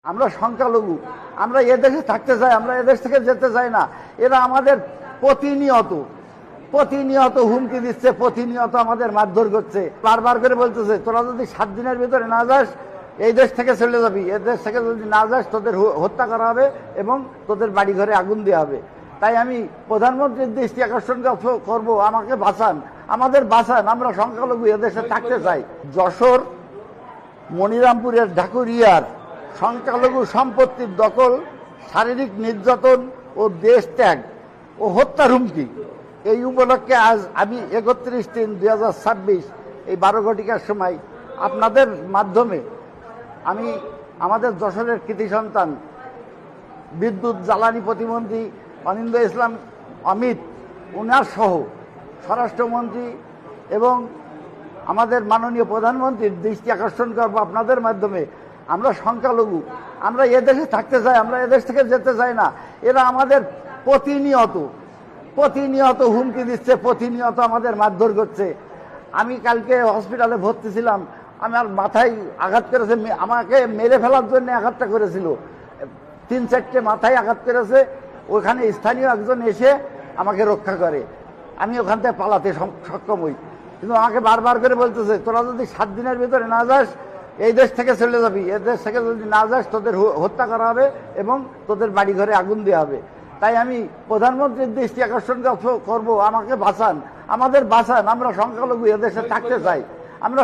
আমরা সংখ্যালঘু, আমরা এদেশে থাকতে চাই, আমরা এদেশ থেকে যেতে চাই না। এরা আমাদের প্রতিনিয়ত হুমকি দিচ্ছে, প্রতিনিয়ত আমাদের মারধর করছে, বারবার করে বলতেছে তোরা যদি 7 দিনের ভিতরে না যাস এই দেশ থেকে চলে যাবি, এ দেশ থেকে যদি না যাস তোদের হত্যা করা হবে এবং তোদের বাড়ি ঘরে আগুন দেওয়া হবে। তাই আমি প্রধানমন্ত্রীর দৃষ্টি আকর্ষণ করবো, আমাকে বাঁচান, আমাদের বাঁচান, আমরা সংখ্যালঘু এদেশে থাকতে চাই। যশোর, মনিরামপুরের ঢাকুরিয়ার সংখ্যালঘু সম্পত্তির দখল, শারীরিক নির্যাতন ও দেশ ত্যাগ ও হত্যার হুমকি, এই উপলক্ষে আজ আমি 31/3/2026 এই 12 ঘটিকার সময় আপনাদের মাধ্যমে আমি আমাদের যশোরের কৃতি সন্তান বিদ্যুৎ জ্বালানি প্রতিমন্ত্রী অনিন্দ ইসলাম অমিত উনার সহ স্বরাষ্ট্রমন্ত্রী এবং আমাদের মাননীয় প্রধানমন্ত্রীর দৃষ্টি আকর্ষণ করব আপনাদের মাধ্যমে। আমরা সংখ্যালঘু, আমরা এদেশে থাকতে চাই, আমরা এদেশ থেকে যেতে চাই না। এরা আমাদের প্রতিনিয়ত হুমকি দিচ্ছে, প্রতিনিয়ত আমাদের মারধর করছে। আমি কালকে হসপিটালে ভর্তি ছিলাম, আমার মাথায় আঘাত করেছে, আমাকে মেরে ফেলার জন্য আঘাতটা করেছিল, 3-4টে মাথায় আঘাত করেছে। ওখানে স্থানীয় একজন এসে আমাকে রক্ষা করে, আমি ওখান থেকে পালাতে সক্ষম হই। কিন্তু আমাকে বারবার করে বলতেছে তোরা যদি 7 দিনের ভিতরে না যাস এই দেশ থেকে চলে যাবি, এ দেশ থেকে যদি না যাস তোদের হত্যা করা হবে এবং তোদের বাড়ি ঘরে আগুন দেওয়া হবে। তাই আমি প্রধানমন্ত্রীর দৃষ্টি আকর্ষণ করবো, আমাকে বাঁচান, আমাদের বাঁচান, আমরা সংখ্যালঘু এদেশে থাকতে চাই, আমরা